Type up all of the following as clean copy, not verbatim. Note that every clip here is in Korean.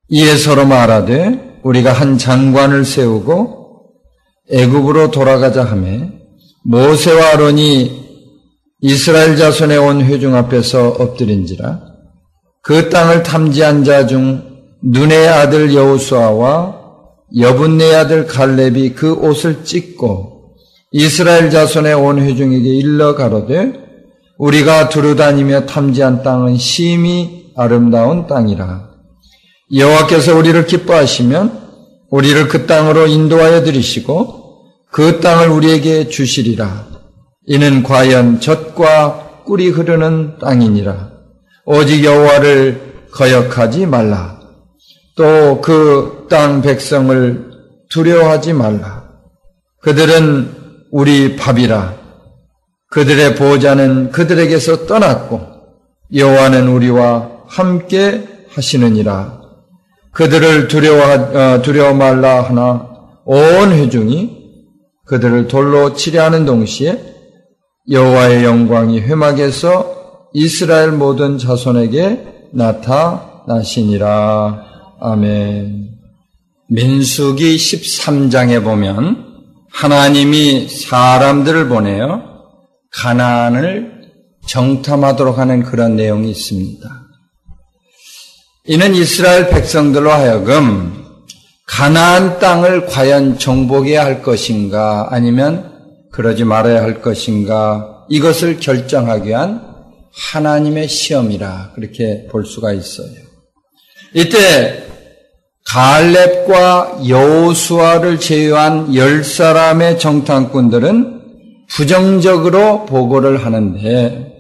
이에 서로 말하되 우리가 한 장관을 세우고 애굽으로 돌아가자 하매 모세와 아론이 이스라엘 자손의 온 회중 앞에서 엎드린지라. 그 땅을 탐지한 자 중 눈의 아들 여호수아와 여분네 아들 갈렙이 그 옷을 찢고 이스라엘 자손의 온 회중에게 일러 가로되 우리가 두루다니며 탐지한 땅은 심히 아름다운 땅이라. 여호와께서 우리를 기뻐하시면 우리를 그 땅으로 인도하여 들이시고 그 땅을 우리에게 주시리라. 이는 과연 젖과 꿀이 흐르는 땅이니라. 오직 여호와를 거역하지 말라. 또 그 땅 백성을 두려워하지 말라. 그들은 우리 밥이라. 그들의 보호자는 그들에게서 떠났고 여호와는 우리와 함께 하시느니라. 그들을 두려워 말라 하나 온 회중이 그들을 돌로 치려 하는 동시에 여호와의 영광이 회막에서 이스라엘 모든 자손에게 나타나시니라. 아멘. 민수기 13장에 보면 하나님이 사람들을 보내어 가나안을 정탐하도록 하는 그런 내용이 있습니다. 이는 이스라엘 백성들로 하여금 가나안 땅을 과연 정복해야 할 것인가 아니면 그러지 말아야 할 것인가 이것을 결정하기 위한 하나님의 시험이라 그렇게 볼 수가 있어요. 이때 갈렙과 여호수아를 제외한 10사람의 정탐꾼들은 부정적으로 보고를 하는데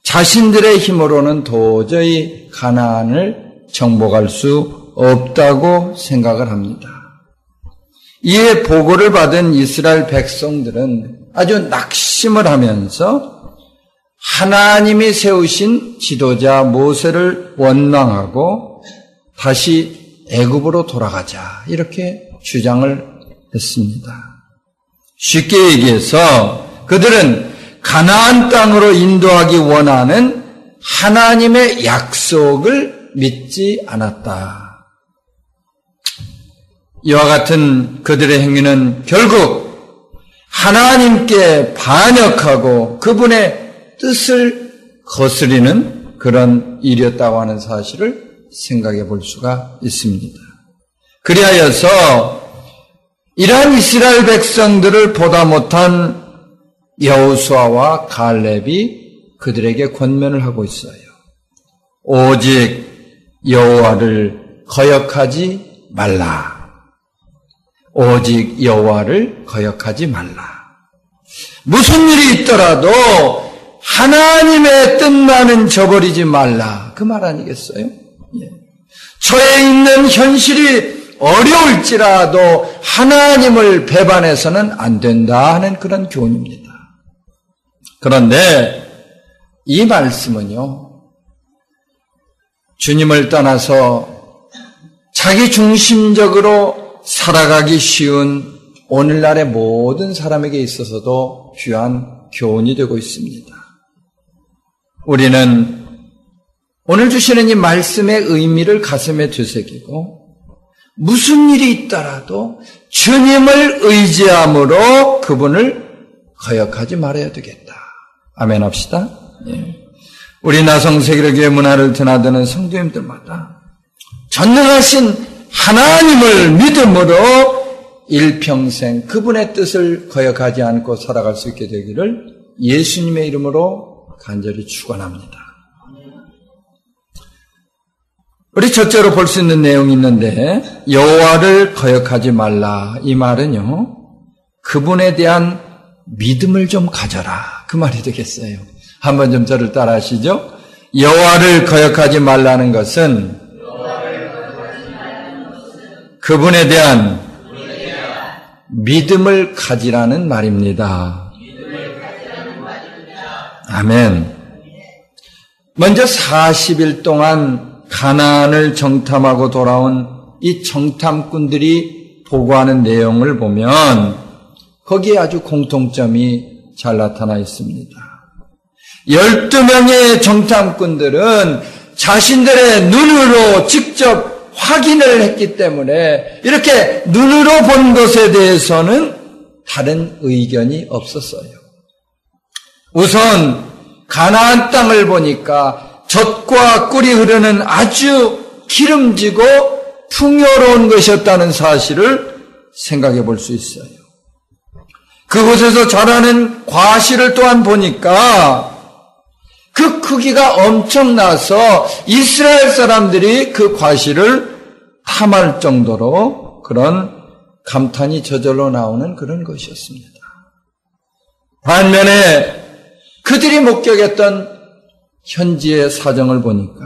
자신들의 힘으로는 도저히 가나안을 정복할 수 없다고 생각을 합니다. 이에 보고를 받은 이스라엘 백성들은 아주 낙심을 하면서 하나님이 세우신 지도자 모세를 원망하고 다시 애굽으로 돌아가자 이렇게 주장을 했습니다. 쉽게 얘기해서 그들은 가나안 땅으로 인도하기 원하는 하나님의 약속을 믿지 않았다. 이와 같은 그들의 행위는 결국 하나님께 반역하고 그분의 뜻을 거스리는 그런 일이었다고 하는 사실을 생각해 볼 수가 있습니다. 그리하여서 이러한 이스라엘 백성들을 보다 못한 여호수아와 갈렙이 그들에게 권면을 하고 있어요. 오직 여호와를 거역하지 말라. 오직 여호와를 거역하지 말라. 무슨 일이 있더라도 하나님의 뜻만은 저버리지 말라. 그 말 아니겠어요? 처해 있는 현실이 어려울지라도 하나님을 배반해서는 안 된다 하는 그런 교훈입니다. 그런데 이 말씀은요, 주님을 떠나서 자기 중심적으로 살아가기 쉬운 오늘날의 모든 사람에게 있어서도 귀한 교훈이 되고 있습니다. 우리는 오늘 주시는 이 말씀의 의미를 가슴에 되새기고 무슨 일이 있더라도 주님을 의지함으로 그분을 거역하지 말아야 되겠다. 아멘 합시다. 예. 우리 나성세계교회 문화를 드나드는 성도님들마다 전능하신 하나님을 믿음으로 일평생 그분의 뜻을 거역하지 않고 살아갈 수 있게 되기를 예수님의 이름으로 간절히 축원합니다. 우리 첫째로 볼 수 있는 내용이 있는데 여호와를 거역하지 말라. 이 말은요, 그분에 대한 믿음을 좀 가져라. 그 말이 되겠어요. 한번 좀 저를 따라 하시죠. 여호와를 거역하지 말라는 것은 그분에 대한 믿음을 가지라는 말입니다. 아멘. 먼저 40일 동안 가나안을 정탐하고 돌아온 이 정탐꾼들이 보고하는 내용을 보면 거기에 아주 공통점이 잘 나타나 있습니다. 12명의 정탐꾼들은 자신들의 눈으로 직접 확인을 했기 때문에 이렇게 눈으로 본 것에 대해서는 다른 의견이 없었어요. 우선 가나안 땅을 보니까 젖과 꿀이 흐르는 아주 기름지고 풍요로운 것이었다는 사실을 생각해 볼 수 있어요. 그곳에서 자라는 과실을 또한 보니까 그 크기가 엄청나서 이스라엘 사람들이 그 과실을 탐할 정도로 그런 감탄이 저절로 나오는 그런 것이었습니다. 반면에 그들이 목격했던 현지의 사정을 보니까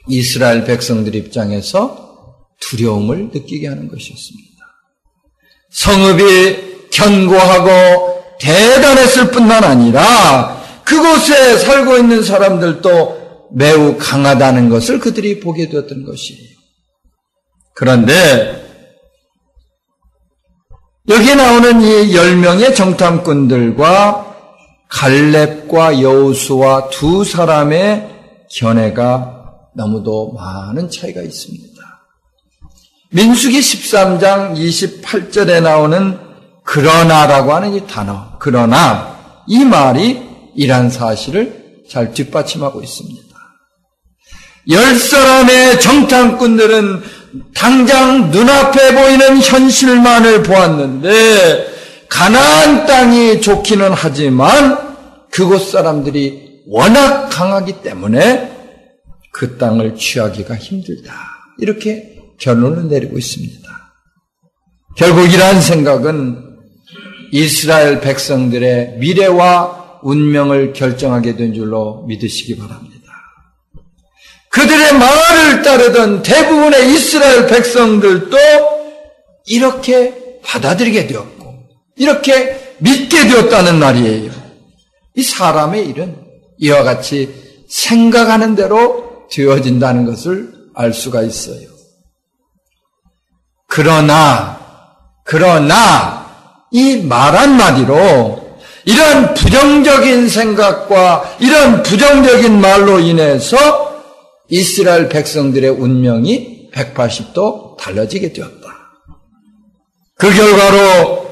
이스라엘 백성들 입장에서 두려움을 느끼게 하는 것이었습니다. 성읍이 견고하고 대단했을 뿐만 아니라 그곳에 살고 있는 사람들도 매우 강하다는 것을 그들이 보게 되었던 것이에요. 그런데 여기 나오는 이 10명의 정탐꾼들과 갈렙과 여호수아 두 사람의 견해가 너무도 많은 차이가 있습니다. 민수기 13장 28절에 나오는 그러나라고 하는 이 단어, 그러나 이 말이 이러한 사실을 잘 뒷받침하고 있습니다. 10사람의 정탐꾼들은 당장 눈앞에 보이는 현실만을 보았는데 가나안 땅이 좋기는 하지만 그곳 사람들이 워낙 강하기 때문에 그 땅을 취하기가 힘들다. 이렇게 결론을 내리고 있습니다. 결국 이러한 생각은 이스라엘 백성들의 미래와 운명을 결정하게 된 줄로 믿으시기 바랍니다. 그들의 말을 따르던 대부분의 이스라엘 백성들도 이렇게 받아들이게 되었고 이렇게 믿게 되었다는 말이에요. 이 사람의 일은 이와 같이 생각하는 대로 되어진다는 것을 알 수가 있어요. 그러나 이 말 한마디로 이런 부정적인 생각과 이런 부정적인 말로 인해서 이스라엘 백성들의 운명이 180도 달라지게 되었다. 그 결과로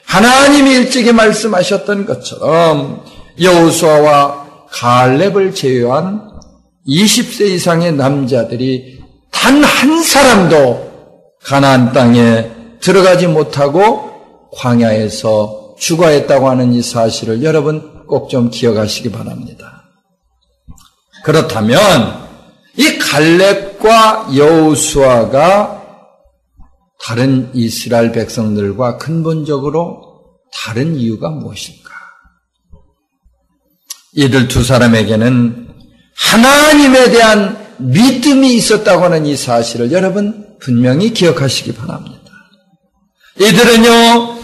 하나님이 일찍이 말씀하셨던 것처럼 여호수아와 갈렙을 제외한 20세 이상의 남자들이 단 한 사람도 가나안 땅에 들어가지 못하고 광야에서 죽어했다고 하는 이 사실을 여러분 꼭 좀 기억하시기 바랍니다. 그렇다면 이 갈렙과 여호수아가 다른 이스라엘 백성들과 근본적으로 다른 이유가 무엇일까? 이들 두 사람에게는 하나님에 대한 믿음이 있었다고 하는 이 사실을 여러분 분명히 기억하시기 바랍니다. 이들은요,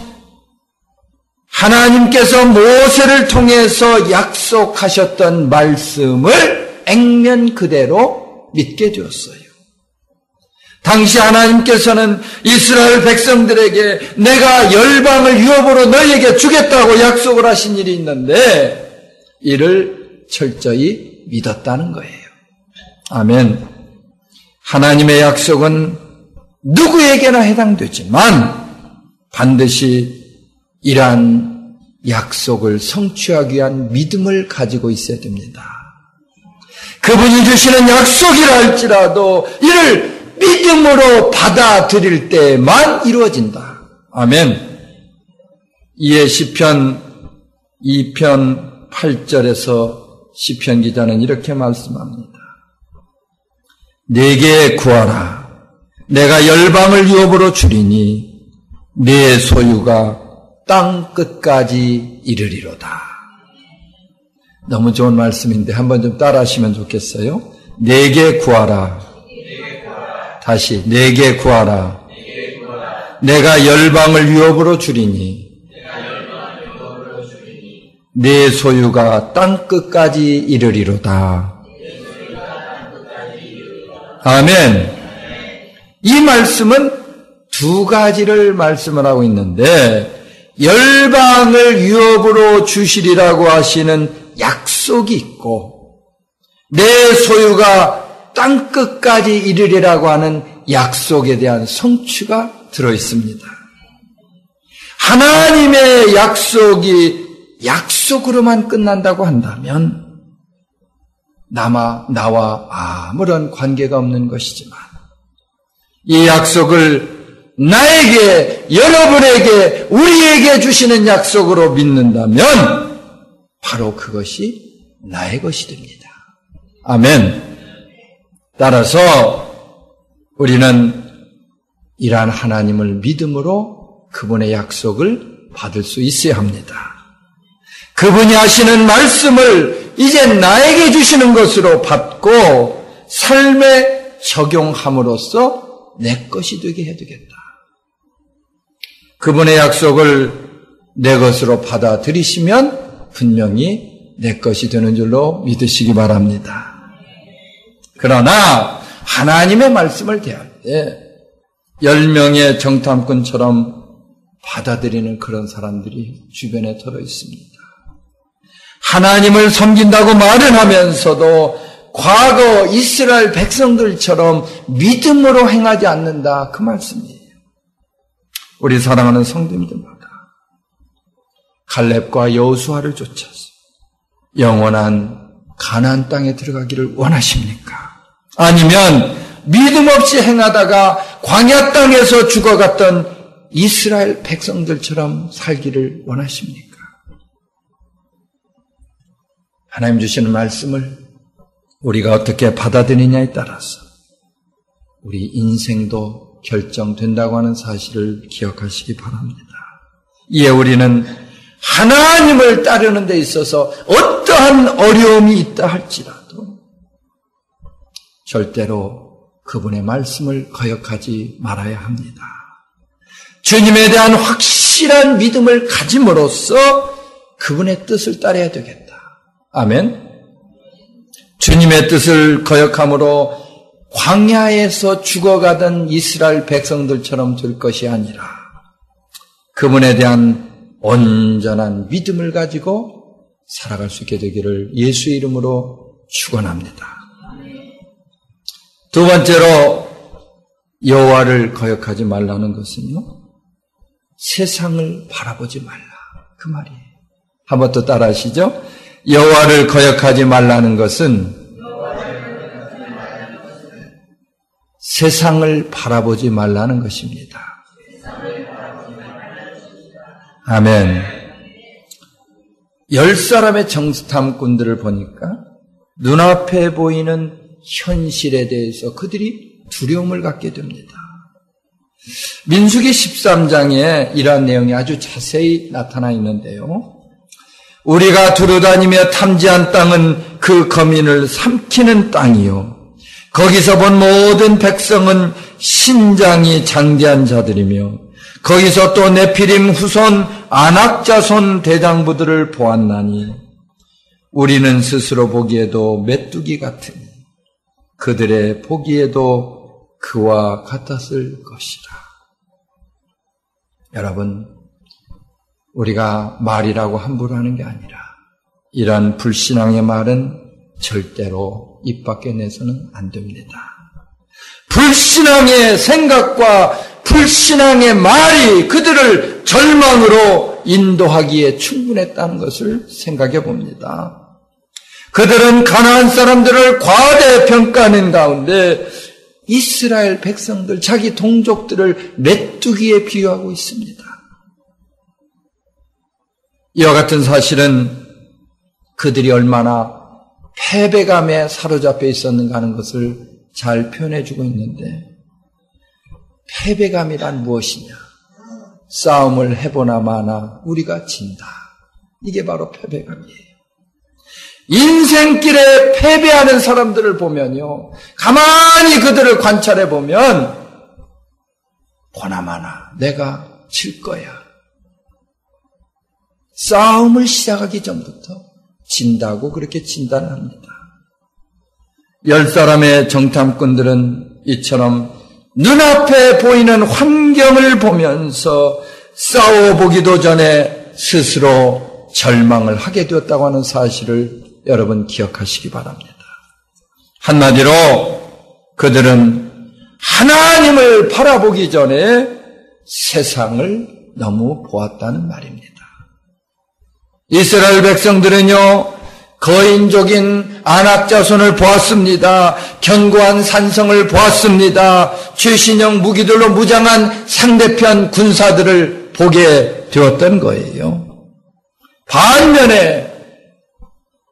하나님께서 모세를 통해서 약속하셨던 말씀을 액면 그대로 믿게 되었어요. 당시 하나님께서는 이스라엘 백성들에게 내가 열방을 유업으로 너희에게 주겠다고 약속을 하신 일이 있는데 이를 철저히 믿었다는 거예요. 아멘. 하나님의 약속은 누구에게나 해당되지만 반드시 이러한 약속을 성취하기 위한 믿음을 가지고 있어야 됩니다. 그분이 주시는 약속이라 할지라도 이를 믿음으로 받아들일 때만 이루어진다. 아멘. 이에 시편 2편 8절에서 시편 기자는 이렇게 말씀합니다. 내게 구하라. 내가 열방을 유업으로 주리니 내 소유가 땅 끝까지 이르리로다. 너무 좋은 말씀인데 한번 좀 따라 하시면 좋겠어요. 내게 구하라. 다시 내게 구하라. 내가 열방을 유업으로 주리니 내 소유가 땅 끝까지 이르리로다. 아멘. 이 말씀은 두 가지를 말씀을 하고 있는데 열방을 유업으로 주시리라고 하시는 약속이 있고 내 소유가 땅 끝까지 이르리라고 하는 약속에 대한 성취가 들어있습니다. 하나님의 약속이 약속으로만 끝난다고 한다면 나와 아무런 관계가 없는 것이지만 이 약속을 나에게, 여러분에게, 우리에게 주시는 약속으로 믿는다면 바로 그것이 나의 것이 됩니다. 아멘. 따라서 우리는 이러한 하나님을 믿음으로 그분의 약속을 받을 수 있어야 합니다. 그분이 하시는 말씀을 이제 나에게 주시는 것으로 받고 삶에 적용함으로써 내 것이 되게 해두겠다. 그분의 약속을 내 것으로 받아들이시면 분명히 내 것이 되는 줄로 믿으시기 바랍니다. 그러나 하나님의 말씀을 대할 때 10명의 정탐꾼처럼 받아들이는 그런 사람들이 주변에 들어 있습니다. 하나님을 섬긴다고 말은 하면서도 과거 이스라엘 백성들처럼 믿음으로 행하지 않는다. 그 말씀이에요. 우리 사랑하는 성도님들마다 갈렙과 여호수아를 쫓아서 영원한 가나안 땅에 들어가기를 원하십니까? 아니면 믿음 없이 행하다가 광야 땅에서 죽어갔던 이스라엘 백성들처럼 살기를 원하십니까? 하나님 주시는 말씀을 우리가 어떻게 받아들이냐에 따라서 우리 인생도 결정된다고 하는 사실을 기억하시기 바랍니다. 이에 우리는 하나님을 따르는 데 있어서 어떠한 어려움이 있다 할지라도 절대로 그분의 말씀을 거역하지 말아야 합니다. 주님에 대한 확실한 믿음을 가짐으로써 그분의 뜻을 따라야 되겠다. 아멘. 주님의 뜻을 거역함으로 광야에서 죽어가던 이스라엘 백성들처럼 될 것이 아니라 그분에 대한 온전한 믿음을 가지고 살아갈 수 있게 되기를 예수의 이름으로 축원합니다. 두 번째로 여호와를 거역하지 말라는 것은요, 세상을 바라보지 말라 그 말이에요. 한번 또 따라하시죠. 여호와를 거역하지 말라는 것은 세상을 바라보지 말라는 것입니다. 아멘. 10사람의 정탐꾼들을 보니까 눈앞에 보이는 현실에 대해서 그들이 두려움을 갖게 됩니다. 민수기 13장에 이러한 내용이 아주 자세히 나타나 있는데요. 우리가 두루다니며 탐지한 땅은 그 거민을 삼키는 땅이요. 거기서 본 모든 백성은 신장이 장대한 자들이며 거기서 또 네피림 후손 아낙 자손 대장부들을 보았나니 우리는 스스로 보기에도 메뚜기 같으니 그들의 보기에도 그와 같았을 것이라. 여러분, 우리가 말이라고 함부로 하는 게 아니라 이러한 불신앙의 말은 절대로 입 밖에 내서는 안 됩니다. 불신앙의 생각과 불신앙의 말이 그들을 절망으로 인도하기에 충분했다는 것을 생각해 봅니다. 그들은 가나안 사람들을 과대평가하는 가운데 이스라엘 백성들, 자기 동족들을 메뚜기에 비유하고 있습니다. 이와 같은 사실은 그들이 얼마나 패배감에 사로잡혀 있었는가 하는 것을 잘 표현해주고 있는데, 패배감이란 무엇이냐? 싸움을 해보나 마나 우리가 진다. 이게 바로 패배감이에요. 인생길에 패배하는 사람들을 보면요, 가만히 그들을 관찰해 보면 보나마나 내가 질 거야. 싸움을 시작하기 전부터 진다고 그렇게 진단을 합니다. 10사람의 정탐꾼들은 이처럼 눈앞에 보이는 환경을 보면서 싸워보기도 전에 스스로 절망을 하게 되었다고 하는 사실을 여러분 기억하시기 바랍니다. 한마디로 그들은 하나님을 바라보기 전에 세상을 너무 보았다는 말입니다. 이스라엘 백성들은요, 거인족인 아낙 자손을 보았습니다. 견고한 산성을 보았습니다. 최신형 무기들로 무장한 상대편 군사들을 보게 되었던 거예요. 반면에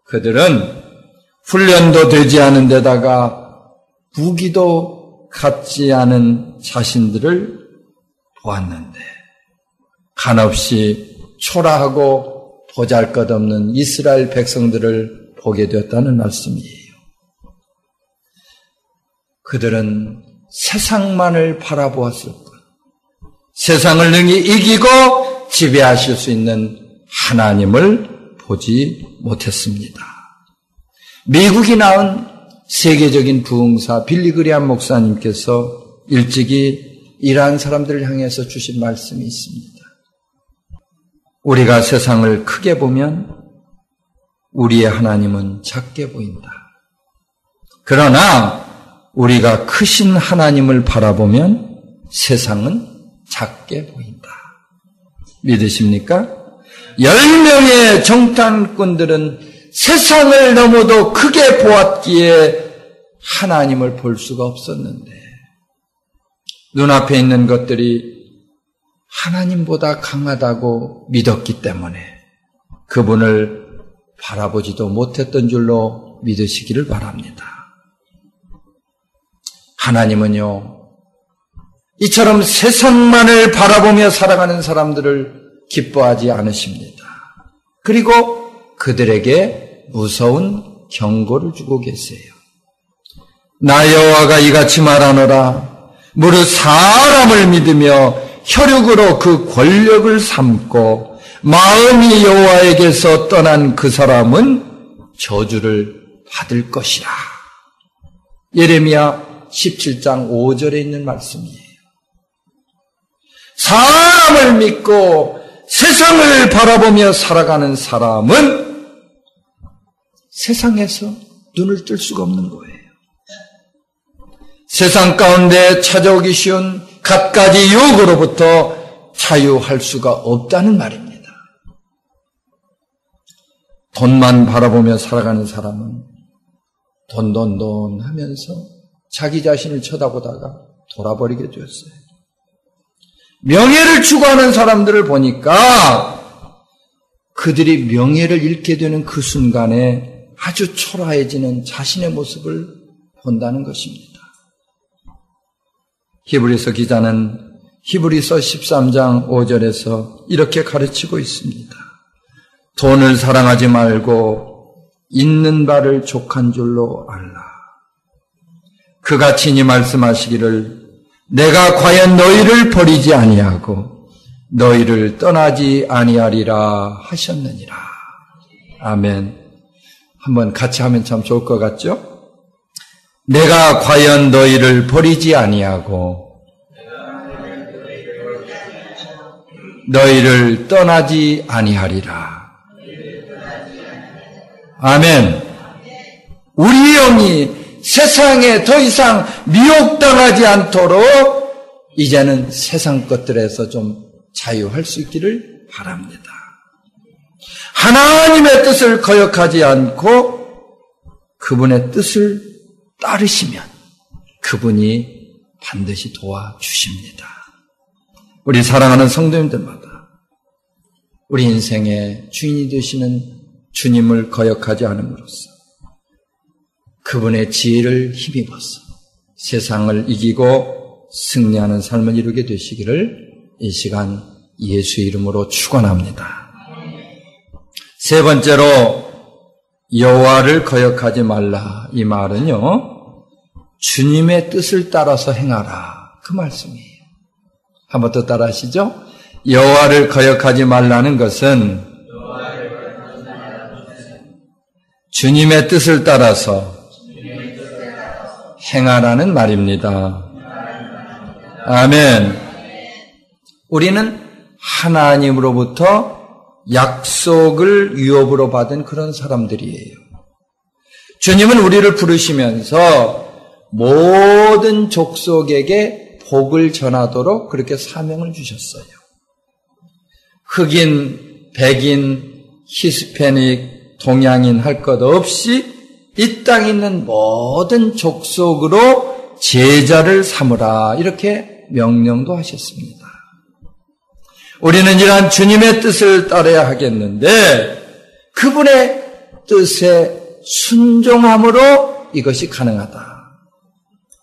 그들은 훈련도 되지 않은 데다가 무기도 갖지 않은 자신들을 보았는데 한없이 초라하고 보잘것없는 이스라엘 백성들을 보게 되었다는 말씀이에요. 그들은 세상만을 바라보았을 뿐, 세상을 능히 이기고 지배하실 수 있는 하나님을 보지 못했습니다. 미국이 낳은 세계적인 부흥사 빌리 그레함 목사님께서 일찍이 이러한 사람들을 향해서 주신 말씀이 있습니다. 우리가 세상을 크게 보면 우리의 하나님은 작게 보인다. 그러나 우리가 크신 하나님을 바라보면 세상은 작게 보인다. 믿으십니까? 10명의 정탐꾼들은 세상을 너무도 크게 보았기에 하나님을 볼 수가 없었는데 눈앞에 있는 것들이 하나님보다 강하다고 믿었기 때문에 그분을 바라보지도 못했던 줄로 믿으시기를 바랍니다. 하나님은요, 이처럼 세상만을 바라보며 살아가는 사람들을 기뻐하지 않으십니다. 그리고 그들에게 무서운 경고를 주고 계세요. 나 여호와가 이같이 말하노라. 무릇 사람을 믿으며 혈육으로 그 권력을 삼고 마음이 여호와에게서 떠난 그 사람은 저주를 받을 것이라. 예레미야 17장 5절에 있는 말씀이에요. 사람을 믿고 세상을 바라보며 살아가는 사람은 세상에서 눈을 뜰 수가 없는 거예요. 세상 가운데 찾아오기 쉬운 갖가지 유혹으로부터 자유할 수가 없다는 말입니다. 돈만 바라보며 살아가는 사람은 돈돈돈 하면서 자기 자신을 쳐다보다가 돌아버리게 되었어요. 명예를 추구하는 사람들을 보니까 그들이 명예를 잃게 되는 그 순간에 아주 초라해지는 자신의 모습을 본다는 것입니다. 히브리서 기자는 히브리서 13장 5절에서 이렇게 가르치고 있습니다. 돈을 사랑하지 말고 있는 바를 족한 줄로 알라. 그가 친히 말씀하시기를 내가 과연 너희를 버리지 아니하고 너희를 떠나지 아니하리라 하셨느니라. 아멘. 한번 같이 하면 참 좋을 것 같죠? 내가 과연 너희를 버리지 아니하고 너희를 떠나지 아니하리라. 아멘. 우리 영이 세상에 더 이상 미혹당하지 않도록 이제는 세상 것들에서 좀 자유할 수 있기를 바랍니다. 하나님의 뜻을 거역하지 않고 그분의 뜻을 따르시면 그분이 반드시 도와주십니다. 우리 사랑하는 성도님들마다 우리 인생의 주인이 되시는 주님을 거역하지 않음으로써 그분의 지혜를 힘입어서 세상을 이기고 승리하는 삶을 이루게 되시기를 이 시간 예수의 이름으로 축원합니다. 세 번째로 여호와를 거역하지 말라. 이 말은요, 주님의 뜻을 따라서 행하라. 그 말씀이에요. 한번 더 따라 하시죠. 여호와를 거역하지 말라는 것은 주님의 뜻을 따라서 행하라는 말입니다. 아멘. 우리는 하나님으로부터 약속을 유업으로 받은 그런 사람들이에요. 주님은 우리를 부르시면서 모든 족속에게 복을 전하도록 그렇게 사명을 주셨어요. 흑인, 백인, 히스패닉, 동양인 할 것 없이 이 땅에 있는 모든 족속으로 제자를 삼으라 이렇게 명령도 하셨습니다. 우리는 이러한 주님의 뜻을 따라야 하겠는데 그분의 뜻에 순종함으로 이것이 가능하다.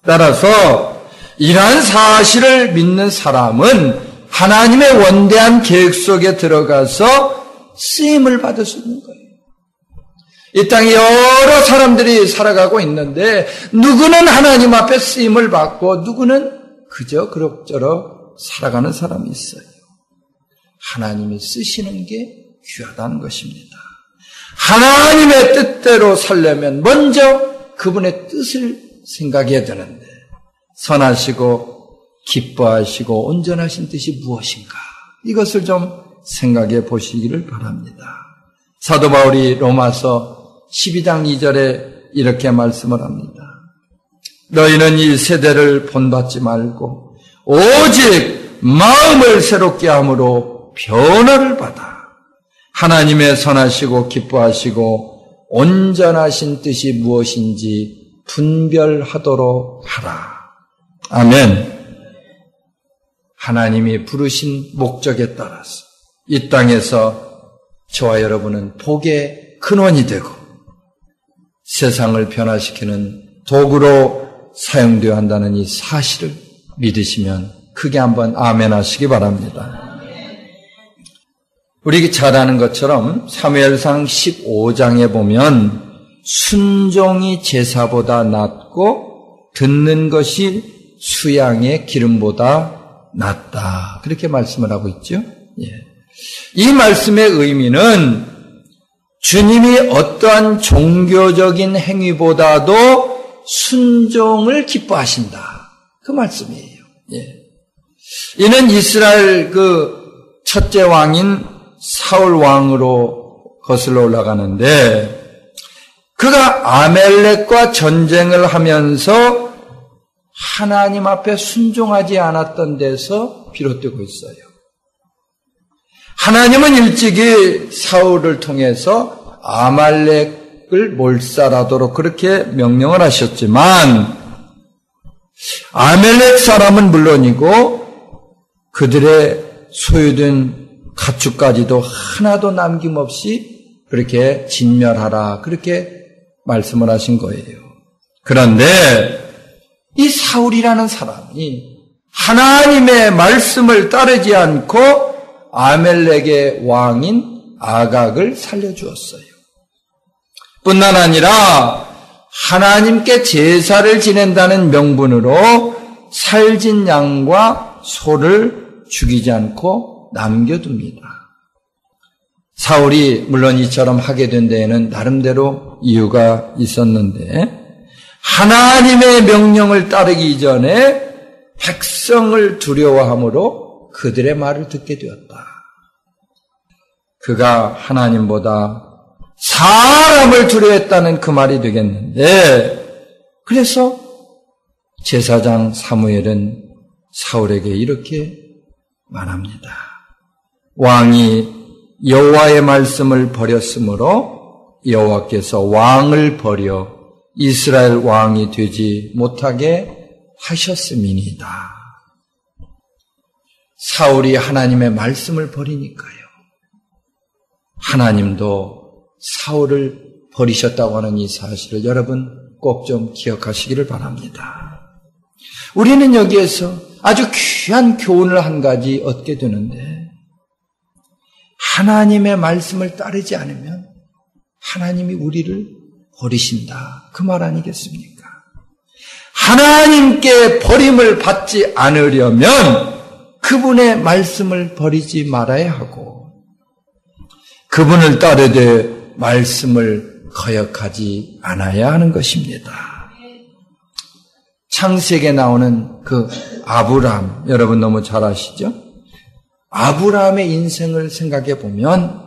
따라서 이러한 사실을 믿는 사람은 하나님의 원대한 계획 속에 들어가서 쓰임을 받을 수 있는 거예요. 이 땅에 여러 사람들이 살아가고 있는데 누구는 하나님 앞에 쓰임을 받고 누구는 그저 그럭저럭 살아가는 사람이 있어요. 하나님이 쓰시는 게 귀하다는 것입니다. 하나님의 뜻대로 살려면 먼저 그분의 뜻을 생각해야 되는데 선하시고 기뻐하시고 온전하신 뜻이 무엇인가 이것을 좀 생각해 보시기를 바랍니다. 사도 바울이 로마서 12장 2절에 이렇게 말씀을 합니다. 너희는 이 세대를 본받지 말고 오직 마음을 새롭게 함으로 변화를 받아 하나님의 선하시고 기뻐하시고 온전하신 뜻이 무엇인지 분별하도록 하라. 아멘. 하나님이 부르신 목적에 따라서 이 땅에서 저와 여러분은 복의 근원이 되고 세상을 변화시키는 도구로 사용되어야 한다는 이 사실을 믿으시면 크게 한번 아멘 하시기 바랍니다. 우리 잘 아는 것처럼 사무엘상 15장에 보면 순종이 제사보다 낫고 듣는 것이 수양의 기름보다 낫다. 그렇게 말씀을 하고 있죠. 예. 이 말씀의 의미는 주님이 어떠한 종교적인 행위보다도 순종을 기뻐하신다. 그 말씀이에요. 예. 이는 이스라엘 그 첫째 왕인 사울 왕으로 거슬러 올라가는데 그가 아멜렉과 전쟁을 하면서 하나님 앞에 순종하지 않았던 데서 비롯되고 있어요. 하나님은 일찍이 사울을 통해서 아말렉을 몰살하도록 그렇게 명령을 하셨지만 아멜렉 사람은 물론이고 그들의 소유된 가축까지도 하나도 남김없이 그렇게 진멸하라 그렇게 말씀을 하신 거예요. 그런데 이 사울이라는 사람이 하나님의 말씀을 따르지 않고 아멜렉의 왕인 아각을 살려주었어요. 뿐만 아니라 하나님께 제사를 지낸다는 명분으로 살진 양과 소를 죽이지 않고 남겨둡니다. 사울이 물론 이처럼 하게 된 데에는 나름대로 이유가 있었는데 하나님의 명령을 따르기 전에 백성을 두려워함으로 그들의 말을 듣게 되었다. 그가 하나님보다 사람을 두려워했다는 그 말이 되겠는데 그래서 제사장 사무엘은 사울에게 이렇게 말합니다. 왕이 여호와의 말씀을 버렸으므로 여호와께서 왕을 버려 이스라엘 왕이 되지 못하게 하셨음이니이다. 사울이 하나님의 말씀을 버리니까요. 하나님도 사울을 버리셨다고 하는 이 사실을 여러분 꼭 좀 기억하시기를 바랍니다. 우리는 여기에서 아주 귀한 교훈을 한 가지 얻게 되는데 하나님의 말씀을 따르지 않으면 하나님이 우리를 버리신다. 그 말 아니겠습니까? 하나님께 버림을 받지 않으려면 그분의 말씀을 버리지 말아야 하고 그분을 따르되 말씀을 거역하지 않아야 하는 것입니다. 창세기에 나오는 그 아브라함 여러분 너무 잘 아시죠? 아브라함의 인생을 생각해 보면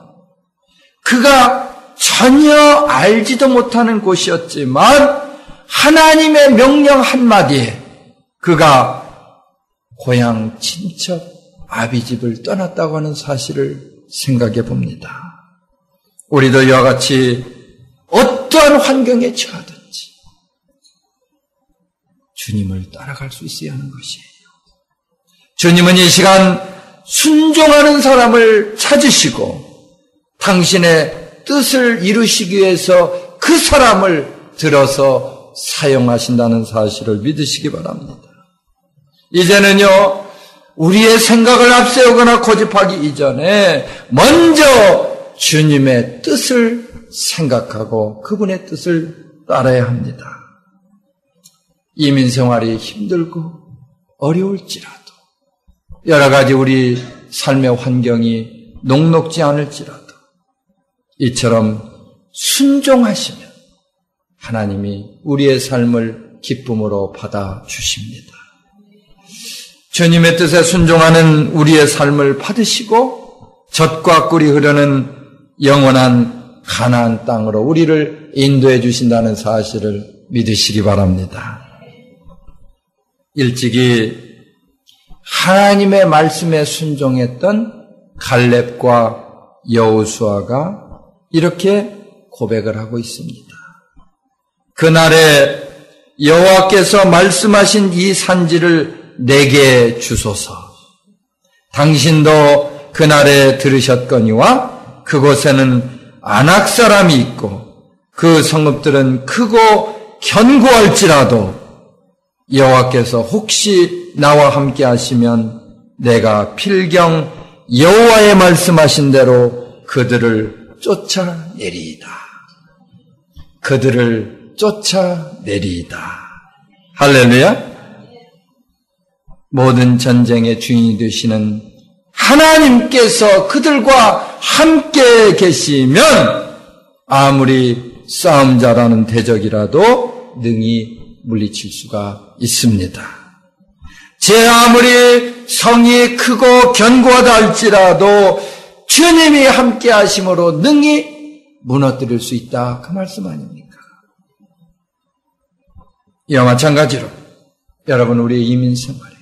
그가 전혀 알지도 못하는 곳이었지만 하나님의 명령 한마디에 그가 고향 친척 아비집을 떠났다고 하는 사실을 생각해 봅니다. 우리도 이와 같이 어떠한 환경에 처하든지 주님을 따라갈 수 있어야 하는 것이에요. 주님은 이 시간 순종하는 사람을 찾으시고 당신의 뜻을 이루시기 위해서 그 사람을 들어서 사용하신다는 사실을 믿으시기 바랍니다. 이제는요, 우리의 생각을 앞세우거나 고집하기 이전에 먼저 주님의 뜻을 생각하고 그분의 뜻을 따라야 합니다. 이민 생활이 힘들고 어려울지라도 여러 가지 우리 삶의 환경이 녹록지 않을지라도 이처럼 순종하시면 하나님이 우리의 삶을 기쁨으로 받아주십니다. 주님의 뜻에 순종하는 우리의 삶을 받으시고 젖과 꿀이 흐르는 영원한 가나안 땅으로 우리를 인도해 주신다는 사실을 믿으시기 바랍니다. 일찍이 하나님의 말씀에 순종했던 갈렙과 여호수아가 이렇게 고백을 하고 있습니다. 그날에 여호와께서 말씀하신 이 산지를 내게 주소서. 당신도 그날에 들으셨거니와 그곳에는 아낙 사람이 있고 그 성읍들은 크고 견고할지라도 여호와께서 혹시 나와 함께 하시면 내가 필경 여호와의 말씀하신 대로 그들을 쫓아내리이다. 그들을 쫓아내리이다. 할렐루야. 모든 전쟁의 주인이 되시는 하나님께서 그들과 함께 계시면 아무리 싸움 잘하는 대적이라도 능히 물리칠 수가 있습니다. 제 아무리 성이 크고 견고하다 할지라도 주님이 함께 하심으로 능히 무너뜨릴 수 있다. 그 말씀 아닙니까? 이와 마찬가지로 여러분 우리의 이민 생활에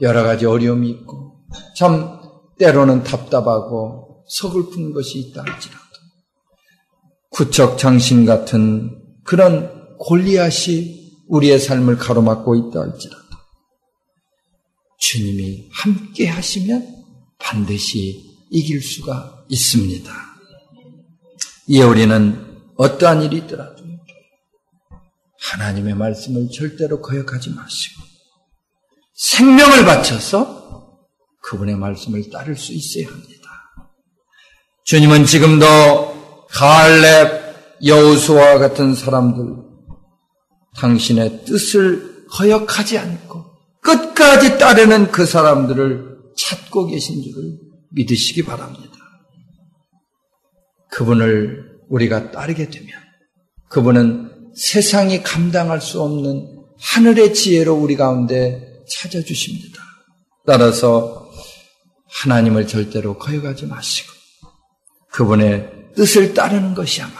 여러 가지 어려움이 있고 참 때로는 답답하고 서글픈 것이 있다 할지라도 구척장신 같은 그런 골리앗이 우리의 삶을 가로막고 있다 할지라도 주님이 함께 하시면 반드시 이길 수가 있습니다. 이에 우리는 어떠한 일이 있더라도 하나님의 말씀을 절대로 거역하지 마시고 생명을 바쳐서 그분의 말씀을 따를 수 있어야 합니다. 주님은 지금도 갈렙, 여호수아 같은 사람들 당신의 뜻을 거역하지 않고 끝까지 따르는 그 사람들을 찾고 계신 줄을 믿으시기 바랍니다. 그분을 우리가 따르게 되면 그분은 세상이 감당할 수 없는 하늘의 지혜로 우리 가운데 찾아주십니다. 따라서 하나님을 절대로 거역하지 마시고 그분의 뜻을 따르는 것이야말로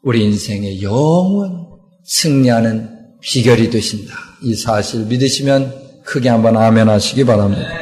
우리 인생의 영원 승리하는 비결이 되신다. 이 사실 믿으시면 크게 한번 아멘 하시기 바랍니다.